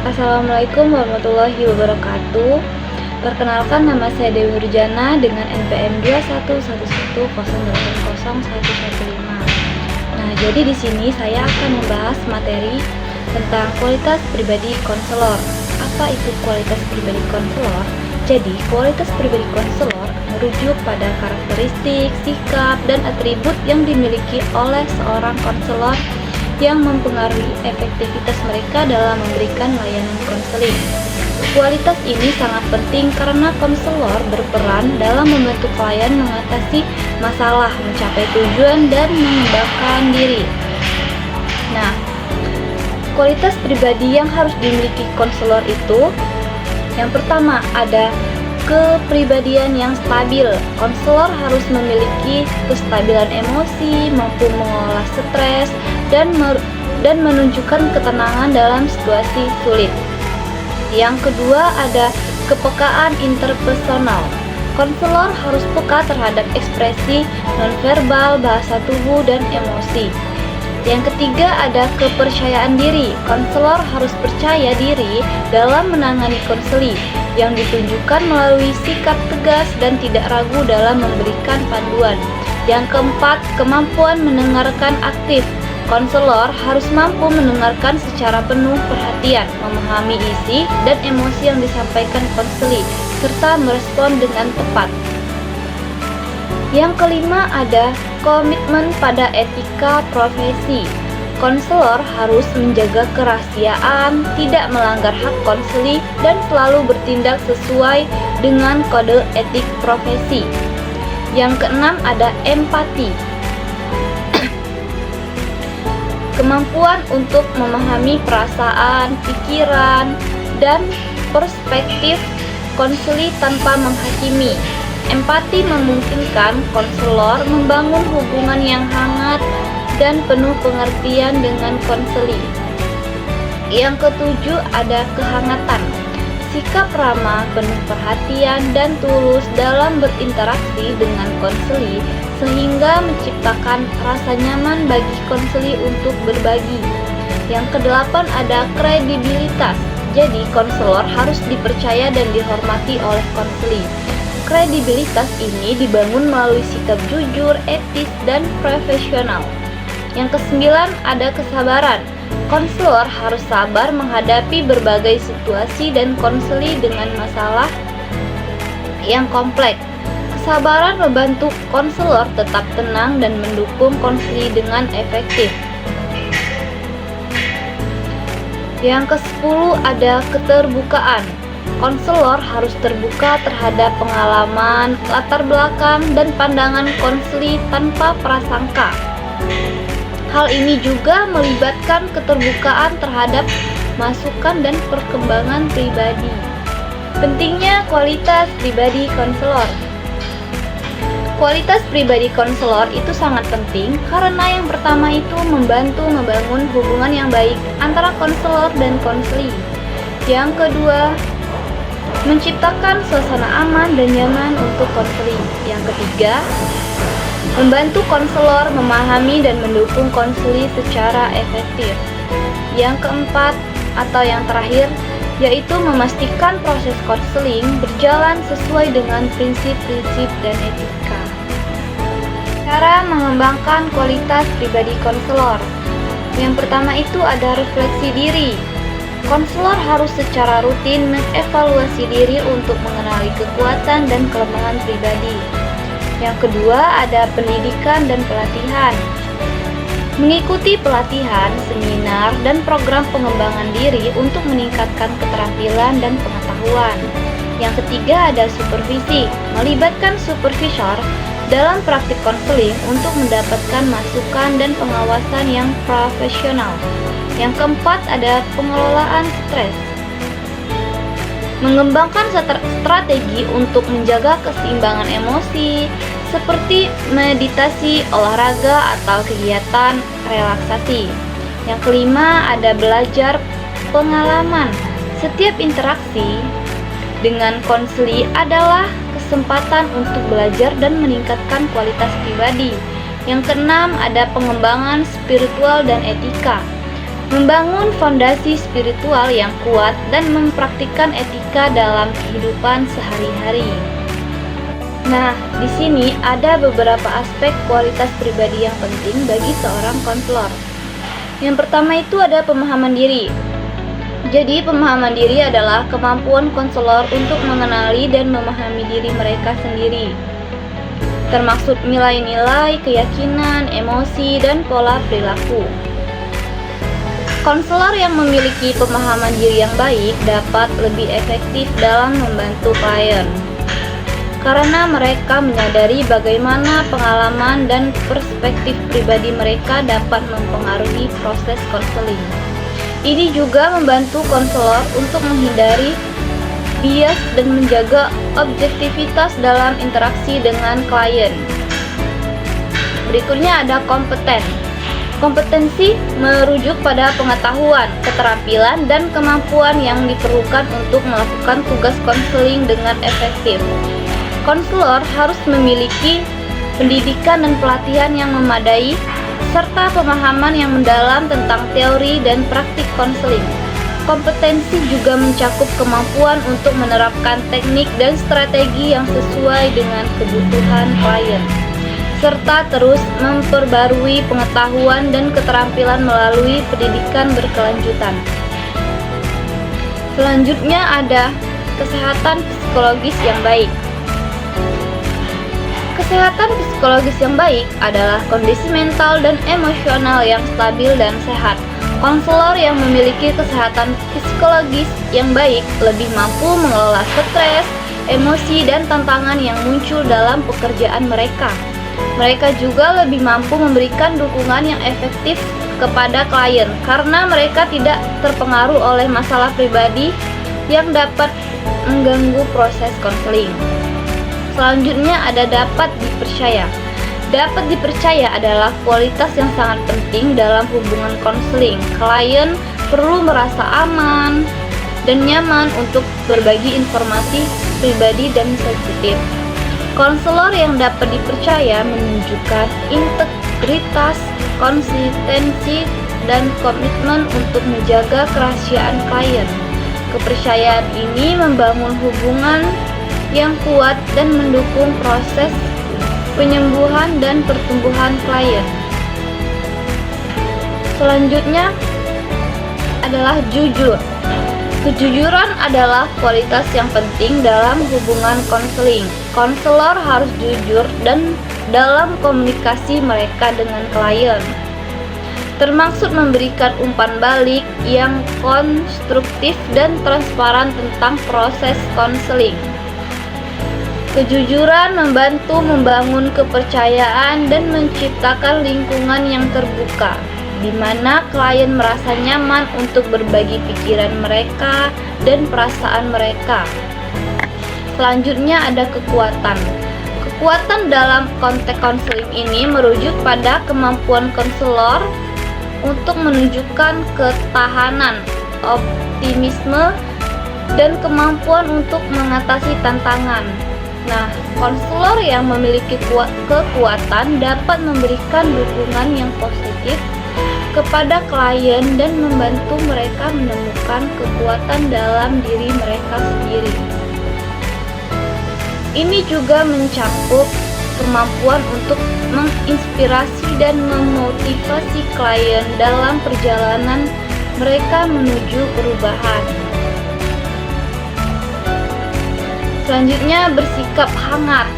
Assalamualaikum warahmatullahi wabarakatuh. Perkenalkan, nama saya Dewi Nurjana dengan NPM 2111080115. Nah, jadi di sini saya akan membahas materi tentang kualitas pribadi konselor. Apa itu kualitas pribadi konselor? Jadi, kualitas pribadi konselor merujuk pada karakteristik, sikap, dan atribut yang dimiliki oleh seorang konselor yang mempengaruhi efektivitas mereka dalam memberikan layanan konseling. Kualitas ini sangat penting karena konselor berperan dalam membantu klien mengatasi masalah, mencapai tujuan, dan mengembangkan diri. Nah, kualitas pribadi yang harus dimiliki konselor itu, yang pertama ada kepribadian yang stabil. Konselor harus memiliki kestabilan emosi, mampu mengolah stres, dan menunjukkan ketenangan dalam situasi sulit. Yang kedua ada kepekaan interpersonal. Konselor harus peka terhadap ekspresi nonverbal, bahasa tubuh, dan emosi. Yang ketiga ada kepercayaan diri. Konselor harus percaya diri dalam menangani konseling, yang ditunjukkan melalui sikap tegas dan tidak ragu dalam memberikan panduan. Yang keempat, kemampuan mendengarkan aktif. Konselor harus mampu mendengarkan secara penuh perhatian, memahami isi dan emosi yang disampaikan konseling, serta merespon dengan tepat. Yang kelima ada komitmen pada etika profesi. Konselor harus menjaga kerahasiaan, tidak melanggar hak konseling, dan selalu bertindak sesuai dengan kode etik profesi. Yang keenam ada empati. Kemampuan untuk memahami perasaan, pikiran, dan perspektif konseling tanpa menghakimi. Empati memungkinkan konselor membangun hubungan yang hangat dan penuh pengertian dengan konseling. Yang ketujuh ada kehangatan. Sikap ramah, penuh perhatian, dan tulus dalam berinteraksi dengan konseling sehingga menciptakan rasa nyaman bagi konseling untuk berbagi. Yang kedelapan ada kredibilitas. Jadi konselor harus dipercaya dan dihormati oleh konseling. Kredibilitas ini dibangun melalui sikap jujur, etis, dan profesional. Yang kesembilan ada kesabaran. Konselor harus sabar menghadapi berbagai situasi dan konseling dengan masalah yang kompleks. Kesabaran membantu konselor tetap tenang dan mendukung konseling dengan efektif. Yang ke-10 ada keterbukaan. Konselor harus terbuka terhadap pengalaman, latar belakang, dan pandangan konseling tanpa prasangka. Hal ini juga melibatkan keterbukaan terhadap masukan dan perkembangan pribadi. Pentingnya kualitas pribadi konselor. Kualitas pribadi konselor itu sangat penting karena yang pertama itu membantu membangun hubungan yang baik antara konselor dan konseling. Yang kedua, menciptakan suasana aman dan nyaman untuk konseling. Yang ketiga, membantu konselor memahami dan mendukung konseling secara efektif. Yang keempat atau yang terakhir, yaitu memastikan proses konseling berjalan sesuai dengan prinsip-prinsip dan etika. Cara mengembangkan kualitas pribadi konselor. Yang pertama itu ada refleksi diri. Konselor harus secara rutin mengevaluasi diri untuk mengenali kekuatan dan kelemahan pribadi. Yang kedua ada pendidikan dan pelatihan. Mengikuti pelatihan, seminar, dan program pengembangan diri untuk meningkatkan keterampilan dan pengetahuan. Yang ketiga ada supervisi. Melibatkan supervisor dalam praktik konseling untuk mendapatkan masukan dan pengawasan yang profesional. Yang keempat ada pengelolaan stres. Mengembangkan strategi untuk menjaga keseimbangan emosi seperti meditasi, olahraga, atau kegiatan relaksasi. Yang kelima ada belajar pengalaman. Setiap interaksi dengan konseling adalah kesempatan untuk belajar dan meningkatkan kualitas pribadi. Yang keenam ada pengembangan spiritual dan etika. membangun fondasi spiritual yang kuat, dan mempraktikkan etika dalam kehidupan sehari-hari. Nah, di sini ada beberapa aspek kualitas pribadi yang penting bagi seorang konselor. Yang pertama itu ada pemahaman diri. Jadi, pemahaman diri adalah kemampuan konselor untuk mengenali dan memahami diri mereka sendiri, termasuk nilai-nilai, keyakinan, emosi, dan pola perilaku. Konselor yang memiliki pemahaman diri yang baik dapat lebih efektif dalam membantu klien, karena mereka menyadari bagaimana pengalaman dan perspektif pribadi mereka dapat mempengaruhi proses konseling. Ini juga membantu konselor untuk menghindari bias dan menjaga objektivitas dalam interaksi dengan klien. Berikutnya ada kompeten. Kompetensi merujuk pada pengetahuan, keterampilan, dan kemampuan yang diperlukan untuk melakukan tugas konseling dengan efektif. Konselor harus memiliki pendidikan dan pelatihan yang memadai, serta pemahaman yang mendalam tentang teori dan praktik konseling. Kompetensi juga mencakup kemampuan untuk menerapkan teknik dan strategi yang sesuai dengan kebutuhan klien, serta terus memperbarui pengetahuan dan keterampilan melalui pendidikan berkelanjutan. Selanjutnya ada kesehatan psikologis yang baik. Kesehatan psikologis yang baik adalah kondisi mental dan emosional yang stabil dan sehat. Konselor yang memiliki kesehatan psikologis yang baik lebih mampu mengelola stres, emosi, dan tantangan yang muncul dalam pekerjaan mereka. Mereka juga lebih mampu memberikan dukungan yang efektif kepada klien karena mereka tidak terpengaruh oleh masalah pribadi yang dapat mengganggu proses konseling. Selanjutnya ada dapat dipercaya. Dapat dipercaya adalah kualitas yang sangat penting dalam hubungan konseling. Klien perlu merasa aman dan nyaman untuk berbagi informasi pribadi dan sensitif. Konselor yang dapat dipercaya menunjukkan integritas, konsistensi, dan komitmen untuk menjaga kerahasiaan klien. Kepercayaan ini membangun hubungan yang kuat dan mendukung proses penyembuhan dan pertumbuhan klien. Selanjutnya adalah jujur. Kejujuran adalah kualitas yang penting dalam hubungan konseling. Konselor harus jujur dan dalam komunikasi mereka dengan klien, termasuk memberikan umpan balik yang konstruktif dan transparan tentang proses konseling. Kejujuran membantu membangun kepercayaan dan menciptakan lingkungan yang terbuka, di mana klien merasa nyaman untuk berbagi pikiran mereka dan perasaan mereka. Selanjutnya ada kekuatan. Kekuatan dalam konteks konseling ini merujuk pada kemampuan konselor untuk menunjukkan ketahanan, optimisme, dan kemampuan untuk mengatasi tantangan. Nah, konselor yang memiliki kekuatan dapat memberikan dukungan yang positif kepada klien dan membantu mereka menemukan kekuatan dalam diri mereka sendiri. Ini juga mencakup kemampuan untuk menginspirasi dan memotivasi klien dalam perjalanan mereka menuju perubahan. Selanjutnya, bersikap hangat.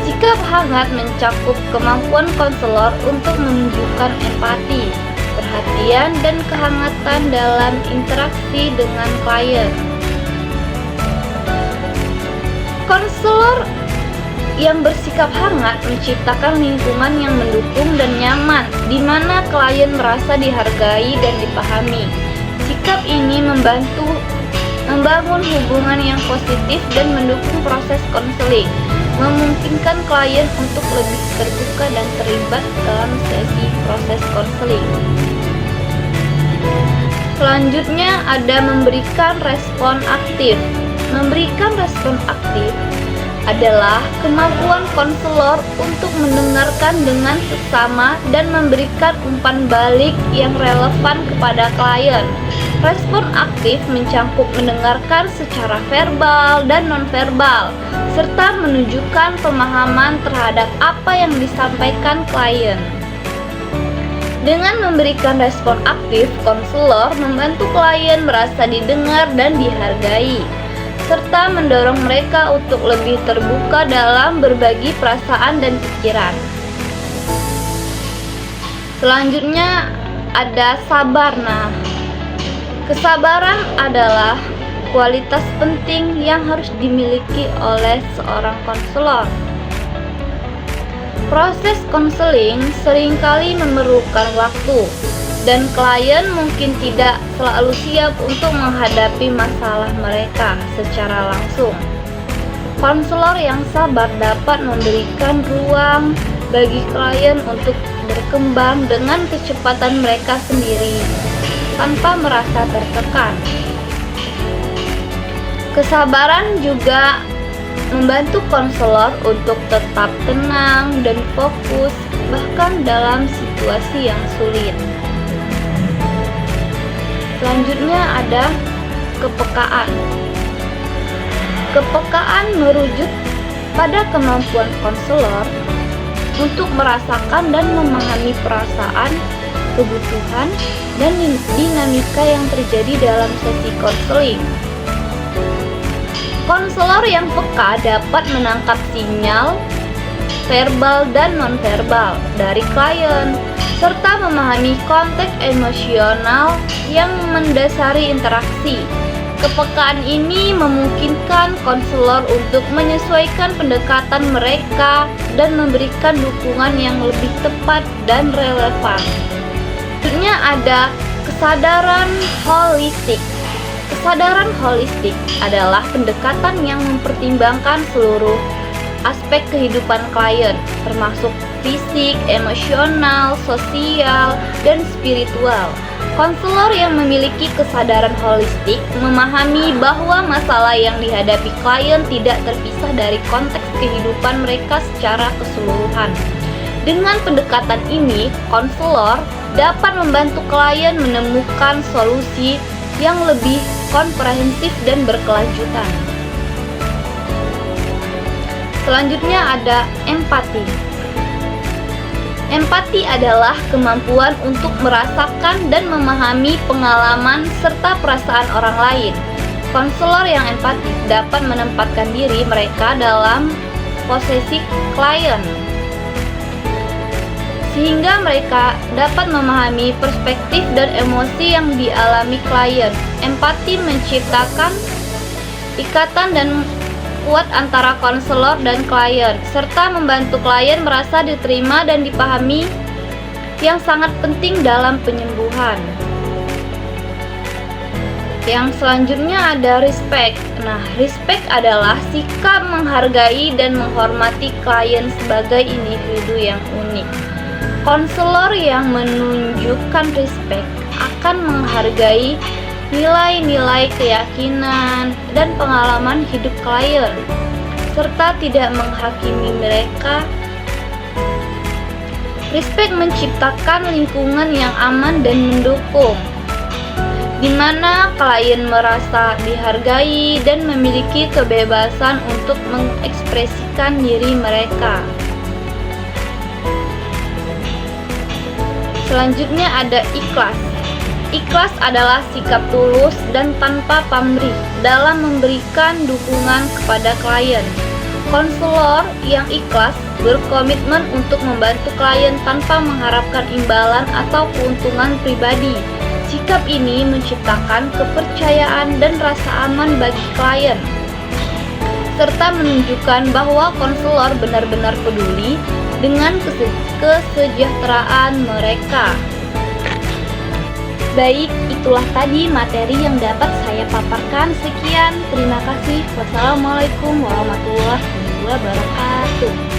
Sikap hangat mencakup kemampuan konselor untuk menunjukkan empati, perhatian, dan kehangatan dalam interaksi dengan klien. Konselor yang bersikap hangat menciptakan lingkungan yang mendukung dan nyaman, di mana klien merasa dihargai dan dipahami. Sikap ini membantu membangun hubungan yang positif dan mendukung proses konseling, memungkinkan klien untuk lebih terbuka dan terlibat dalam sesi proses konseling. Selanjutnya ada memberikan respon aktif. Memberikan respon aktif adalah kemampuan konselor untuk mendengarkan dengan seksama dan memberikan umpan balik yang relevan kepada klien. Respon aktif mencakup mendengarkan secara verbal dan nonverbal, serta menunjukkan pemahaman terhadap apa yang disampaikan klien. Dengan memberikan respon aktif, konselor membantu klien merasa didengar dan dihargai, serta mendorong mereka untuk lebih terbuka dalam berbagi perasaan dan pikiran. Selanjutnya ada sabar. Kesabaran adalah kualitas penting yang harus dimiliki oleh seorang konselor. Proses konseling seringkali memerlukan waktu, dan klien mungkin tidak selalu siap untuk menghadapi masalah mereka secara langsung. Konselor yang sabar dapat memberikan ruang bagi klien untuk berkembang dengan kecepatan mereka sendiri, tanpa merasa tertekan. Kesabaran juga membantu konselor untuk tetap tenang dan fokus bahkan dalam situasi yang sulit. Selanjutnya ada kepekaan. Kepekaan merujuk pada kemampuan konselor untuk merasakan dan memahami perasaan, kebutuhan, dan dinamika yang terjadi dalam sesi konseling. Konselor yang peka dapat menangkap sinyal verbal dan nonverbal dari klien, serta memahami konteks emosional yang mendasari interaksi. Kepekaan ini memungkinkan konselor untuk menyesuaikan pendekatan mereka dan memberikan dukungan yang lebih tepat dan relevan. Selanjutnya ada kesadaran holistik. Kesadaran holistik adalah pendekatan yang mempertimbangkan seluruh aspek kehidupan klien, termasuk fisik, emosional, sosial, dan spiritual. Konselor yang memiliki kesadaran holistik memahami bahwa masalah yang dihadapi klien tidak terpisah dari konteks kehidupan mereka secara keseluruhan. Dengan pendekatan ini, konselor dapat membantu klien menemukan solusi yang lebih komprehensif dan berkelanjutan. Selanjutnya ada empati. Empati adalah kemampuan untuk merasakan dan memahami pengalaman serta perasaan orang lain. Konselor yang empati dapat menempatkan diri mereka dalam posisi klien, sehingga mereka dapat memahami perspektif dan emosi yang dialami klien. Empati menciptakan ikatan dan kuat antara konselor dan klien, serta membantu klien merasa diterima dan dipahami, yang sangat penting dalam penyembuhan. Yang selanjutnya ada respect. Respect adalah sikap menghargai dan menghormati klien sebagai individu yang unik. Konselor yang menunjukkan respect akan menghargai nilai-nilai keyakinan dan pengalaman hidup klien, serta tidak menghakimi mereka. Respect menciptakan lingkungan yang aman dan mendukung, di mana klien merasa dihargai dan memiliki kebebasan untuk mengekspresikan diri mereka. Selanjutnya ada ikhlas. Ikhlas adalah sikap tulus dan tanpa pamrih dalam memberikan dukungan kepada klien. Konselor yang ikhlas berkomitmen untuk membantu klien tanpa mengharapkan imbalan atau keuntungan pribadi. Sikap ini menciptakan kepercayaan dan rasa aman bagi klien, serta menunjukkan bahwa konselor benar-benar peduli dengan kesejahteraan mereka. Baik, itulah tadi materi yang dapat saya paparkan. Sekian, terima kasih. Wassalamualaikum warahmatullahi wabarakatuh.